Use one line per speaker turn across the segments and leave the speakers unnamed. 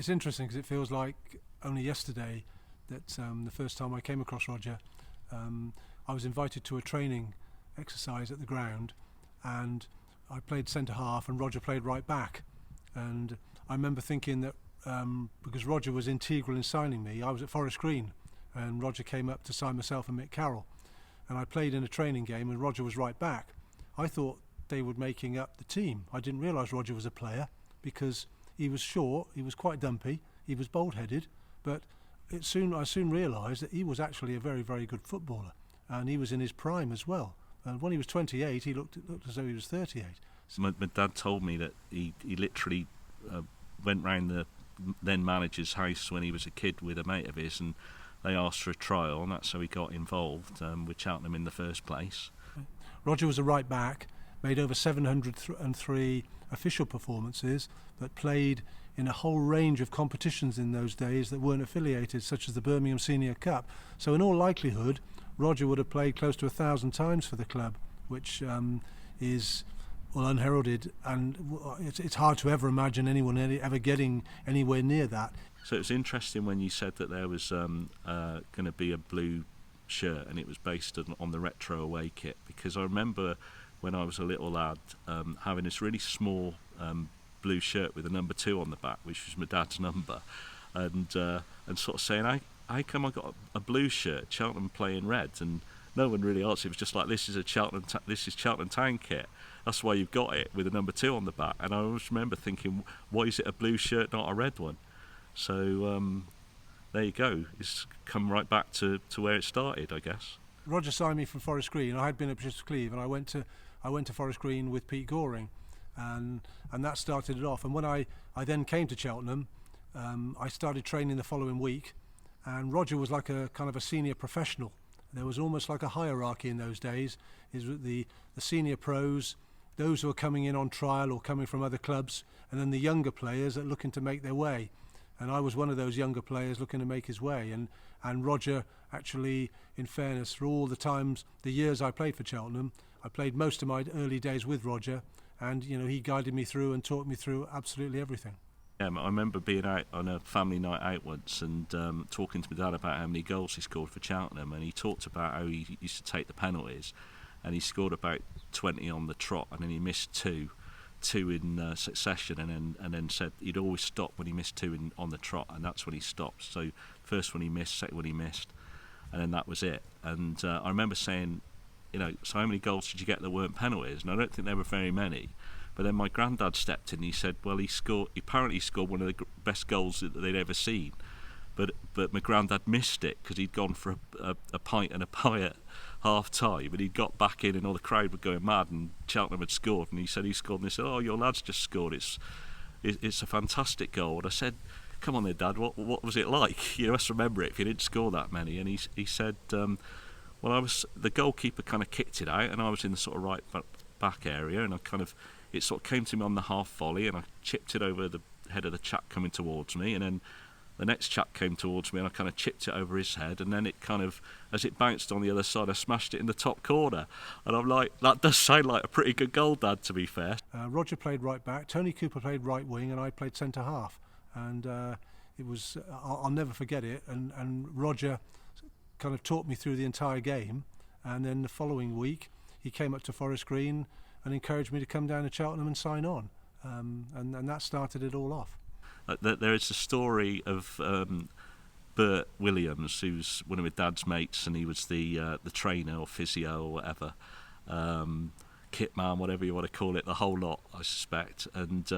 It's interesting because it feels like only yesterday that the first time I came across Roger, I was invited to a training exercise at the ground, and I played centre half and Roger played right back. And I remember thinking that because Roger was integral in signing me, I was at Forest Green and Roger came up to sign myself and Mick Carroll, and I played in a training game and Roger was right back. I thought they were making up the team. I didn't realise Roger was a player because he was short, he was quite dumpy, he was bold-headed, but I soon realised that he was actually a very, very good footballer, and he was in his prime as well. And when he was 28, he looked as though he was 38.
My dad told me that he literally went round the then manager's house when he was a kid with a mate of his, and they asked for a trial, and that's how he got involved with Cheltenham in the first place.
Roger was a right back, made over 703 official performances, but played in a whole range of competitions in those days that weren't affiliated, such as the Birmingham Senior Cup. So in all likelihood, Roger would have played close to 1,000 times for the club, which is unheralded, and it's hard to ever imagine anyone ever getting anywhere near that.
So it was interesting when you said that there was going to be a blue shirt, and it was based on the retro away kit, because I remember when I was a little lad having this really small blue shirt with a number 2 on the back, which was my dad's number, and sort of saying, how come I got a blue shirt, Cheltenham playing red? And no one really answered. It was just like, this is Cheltenham Town kit, that's why you've got it with a number 2 on the back. And I always remember thinking, why is it a blue shirt, not a red one? So there you go, it's come right back to where it started, I guess.
Roger signed me from Forest Green. I had been at Bishop's Cleeve, and I went to Forest Green with Pete Goring, and that started it off. And when I then came to Cheltenham, I started training the following week, and Roger was like a kind of a senior professional. There was almost like a hierarchy in those days. Is the senior pros, those who are coming in on trial or coming from other clubs, and then the younger players that are looking to make their way. And I was one of those younger players looking to make his way. And Roger, actually, in fairness, for all the years I played for Cheltenham, I played most of my early days with Roger, and he guided me through and taught me through absolutely everything.
I remember being out on a family night out once and talking to my dad about how many goals he scored for Cheltenham, and he talked about how he used to take the penalties, and he scored about 20 on the trot, and then he missed two in succession, and then said he'd always stop when he missed 2 on the trot, and that's when he stopped. So first one he missed, second one he missed, and then that was it. And I remember saying, so how many goals did you get that weren't penalties? And I don't think there were very many. But then my granddad stepped in and he said, well, he apparently scored one of the best goals that they'd ever seen. But my granddad missed it because he'd gone for a pint and a pie at half-time, and he'd got back in and all the crowd were going mad and Cheltenham had scored, and he said he scored, and they said, oh, your lad's just scored, it's a fantastic goal. And I said, come on there, Dad, what was it like? You must remember it if you didn't score that many. And he said, well, the goalkeeper kind of kicked it out, and I was in the sort of right back area, and it sort of came to me on the half volley, and I chipped it over the head of the chap coming towards me, and then the next chap came towards me, and I kind of chipped it over his head, and then it kind of, as it bounced on the other side, I smashed it in the top corner. And I'm like, that does sound like a pretty good goal, Dad, to be fair.
Roger played right back, Tony Cooper played right wing, and I played centre half. And it was, I'll never forget it, and Roger kind of taught me through the entire game. And then the following week, he came up to Forest Green and encouraged me to come down to Cheltenham and sign on. And that started it all off.
There is a story of Bert Williams, who's one of my dad's mates, and he was the trainer or physio or whatever, kit man, whatever you want to call it, the whole lot, I suspect. And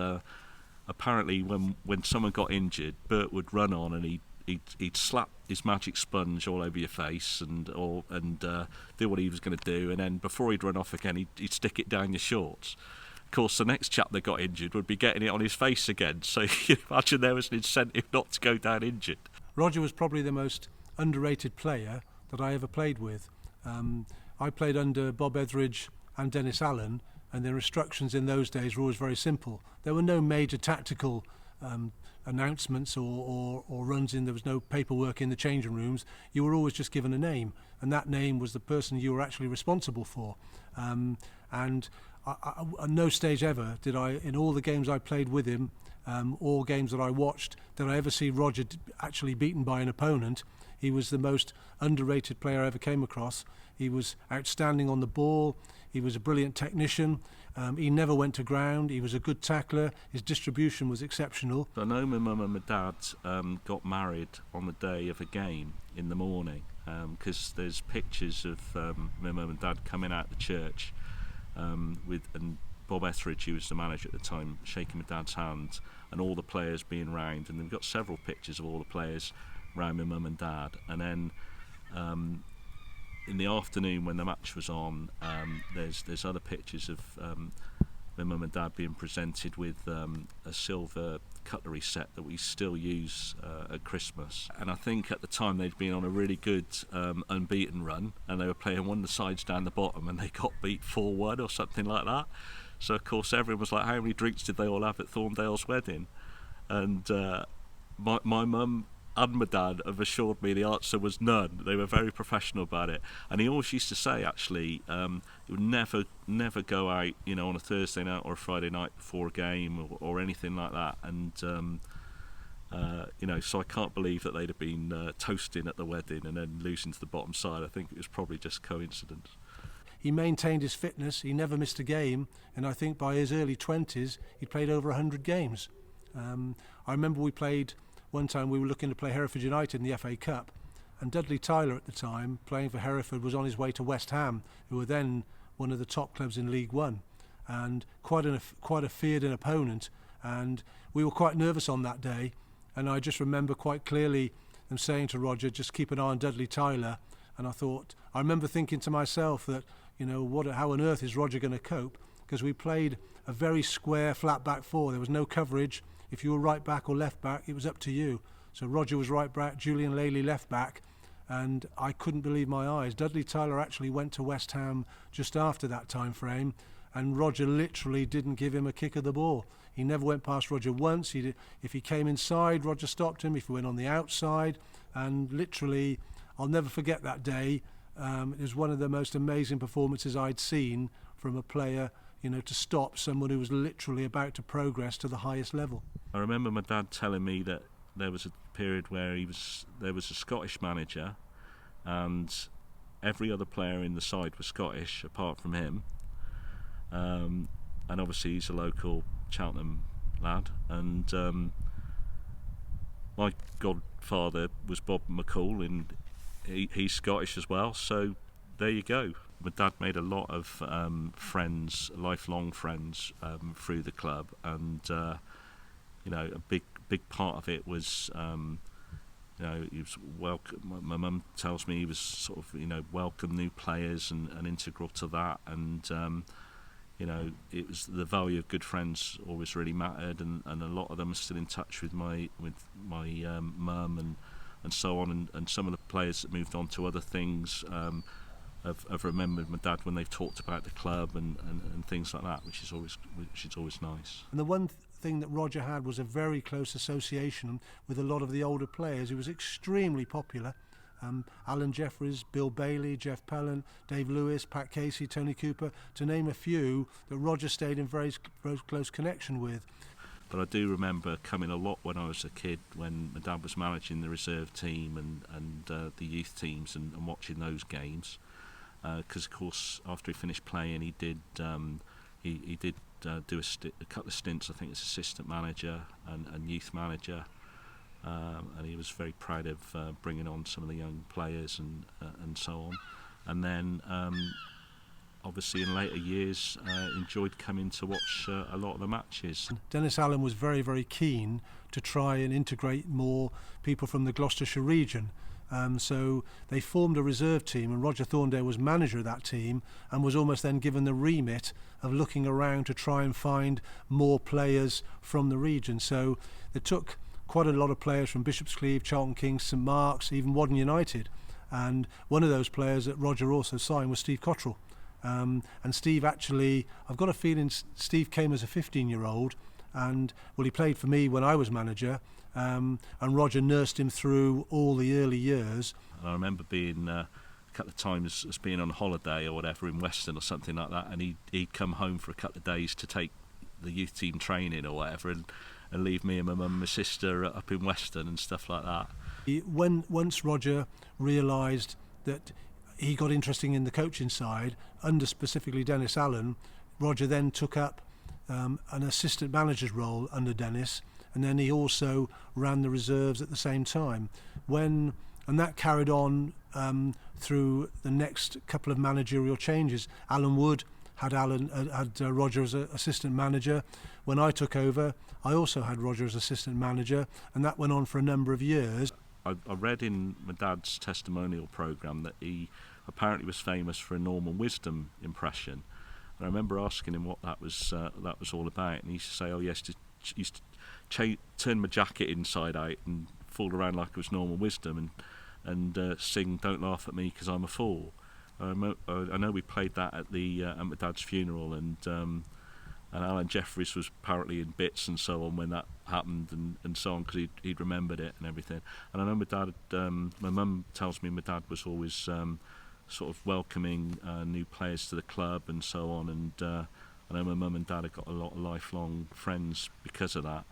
apparently when someone got injured, Bert would run on and he'd slap his magic sponge all over your face and do what he was going to do, and then before he'd run off again, he'd stick it down your shorts. Of course, the next chap that got injured would be getting it on his face again, so you can imagine there was an incentive not to go down injured.
Roger was probably the most underrated player that I ever played with. I played under Bob Etheridge and Dennis Allen, and their instructions in those days were always very simple. There were no major tactical announcements or runs in. There was no paperwork in the changing rooms. You were always just given a name, and that name was the person you were actually responsible for. And at no stage ever did I, in all the games I played with him, all games that I watched, did I ever see Roger actually beaten by an opponent. He was the most underrated player I ever came across. He was outstanding on the ball. He was a brilliant technician. He never went to ground. He was a good tackler. His distribution was exceptional.
I know my mum and my dad got married on the day of a game in the morning, because there's pictures of my mum and dad coming out of the church and Bob Etheridge, who was the manager at the time, shaking my dad's hand, and all the players being round, and they've got several pictures of all the players round my mum and dad. And then in the afternoon when the match was on, there's other pictures of my mum and dad being presented with a silver cutlery set that we still use at Christmas. And I think at the time they'd been on a really good unbeaten run, and they were playing one of the sides down the bottom, and they got beat 4-1 or something like that. So of course everyone was like, how many drinks did they all have at Thorndale's wedding? And my mum and my dad have assured me the answer was none. They were very professional about it. And he always used to say, actually, he would never go out, on a Thursday night or a Friday night before a game or anything like that. And so I can't believe that they'd have been toasting at the wedding and then losing to the bottom side. I think it was probably just coincidence.
He maintained his fitness. He never missed a game, and I think by his early 20s he'd played over 100 games. I remember one time we were looking to play Hereford United in the FA Cup, and Dudley Tyler at the time, playing for Hereford, was on his way to West Ham, who were then one of the top clubs in League One, and quite a feared opponent. And we were quite nervous on that day, and I just remember quite clearly them saying to Roger, just keep an eye on Dudley Tyler. And I remember thinking to myself that, how on earth is Roger going to cope? Because we played a very square flat back four. There was no coverage. If you were right back or left back, it was up to you. So Roger was right back, Julian Laley left back, and I couldn't believe my eyes. Dudley Tyler actually went to West Ham just after that time frame, and Roger literally didn't give him a kick of the ball. He never went past Roger once. If he came inside, Roger stopped him. If he went on the outside, and literally, I'll never forget that day. It was one of the most amazing performances I'd seen from a player, to stop someone who was literally about to progress to the highest level.
I remember my dad telling me that there was a period where there was a Scottish manager, and every other player in the side was Scottish apart from him. And obviously he's a local Cheltenham lad, and my godfather was Bob McCall, and he's Scottish as well, so there you go. My dad made a lot of friends, lifelong friends, through the club, and a big part of it was he was welcome. My mum tells me he was sort of welcome new players and integral to that, and it was the value of good friends always really mattered, and a lot of them are still in touch with my mum and so on, and some of the players that moved on to other things have remembered my dad when they've talked about the club and things like that, which is always nice.
And the one thing that Roger had was a very close association with a lot of the older players. He was extremely popular. Alan Jeffries, Bill Bailey, Jeff Pellan, Dave Lewis, Pat Casey, Tony Cooper, to name a few that Roger stayed in very close connection with.
But I do remember coming a lot when I was a kid, when my dad was managing the reserve team and the youth teams, and watching those games. Because of course, after he finished playing, he did do a couple of stints, I think, as assistant manager and youth manager, and he was very proud of bringing on some of the young players and so on. And then obviously in later years enjoyed coming to watch a lot of the matches.
Dennis Allen was very, very keen to try and integrate more people from the Gloucestershire region. So they formed a reserve team, and Roger Thorndale was manager of that team and was almost then given the remit of looking around to try and find more players from the region. So they took quite a lot of players from Bishop's Cleeve, Charlton Kings, St Mark's, even Wadden United. And one of those players that Roger also signed was Steve Cottrell. And Steve actually, I've got a feeling Steve came as a 15-year-old and well, he played for me when I was manager, and Roger nursed him through all the early years.
And I remember being a couple of times as being on holiday or whatever in Western or something like that, and he'd come home for a couple of days to take the youth team training or whatever, and leave me and my mum and my sister up in Western and stuff like that.
Once Roger realised that he got interesting in the coaching side, under specifically Dennis Allen, Roger then took up an assistant manager's role under Dennis, and then he also ran the reserves at the same time. And that carried on through the next couple of managerial changes. Alan Wood had Roger as an assistant manager. When I took over, I also had Roger as assistant manager, and that went on for a number of years.
I read in my dad's testimonial programme that he apparently was famous for a Norman Wisdom impression. And I remember asking him what that was all about, and he used to say, "Oh yes, used to turn my jacket inside out and fool around like it was Norman Wisdom, and sing 'Don't Laugh at Me 'Cause I'm a Fool.'" I know we played that at my dad's funeral, and Alan Jeffries was apparently in bits and so on when that happened, and so on, because he'd remembered it and everything. And I know my dad, my mum tells me my dad was always sort of welcoming new players to the club and so on, and I know my mum and dad have got a lot of lifelong friends because of that.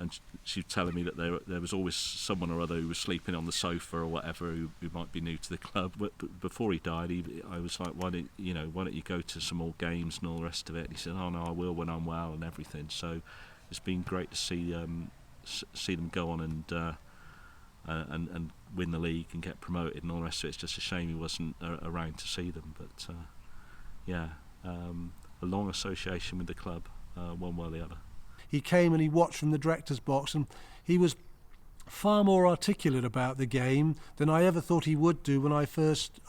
And she was telling me that there was always someone or other who was sleeping on the sofa or whatever who might be new to the club. But before he died, I was like, why don't you go to some more games and all the rest of it? And he said, "Oh no, I will when I'm well," and everything. So it's been great to see them go on and win the league and get promoted and all the rest of it. It's just a shame he wasn't around to see them. But a long association with the club, one way or the other.
He came and he watched from the director's box, and he was far more articulate about the game than I ever thought he would do when I first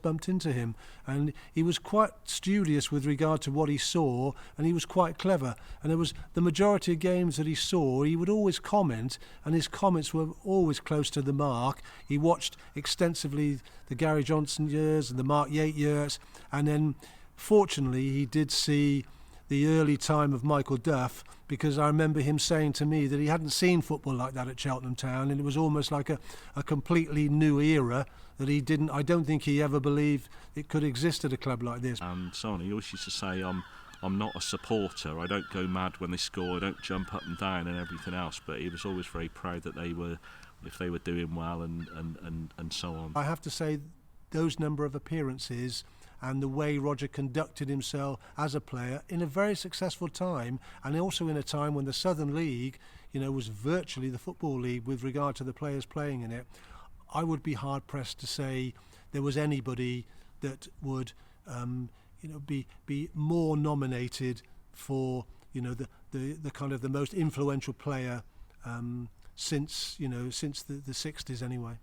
bumped into him. And he was quite studious with regard to what he saw, and he was quite clever. And there was the majority of games that he saw, he would always comment, and his comments were always close to the mark. He watched extensively the Gary Johnson years and the Mark Yates years, and then fortunately he did see the early time of Michael Duff, because I remember him saying to me that he hadn't seen football like that at Cheltenham Town, and it was almost like a completely new era that I don't think he ever believed it could exist at a club like this.
And so on. He always used to say, I'm not a supporter, I don't go mad when they score, I don't jump up and down and everything else, but he was always very proud that if they were doing well and so on.
I have to say, those number of appearances and the way Roger conducted himself as a player in a very successful time, and also in a time when the Southern League, was virtually the football league with regard to the players playing in it, I would be hard pressed to say there was anybody that would, be more nominated for, the kind of the most influential player since the 60s anyway.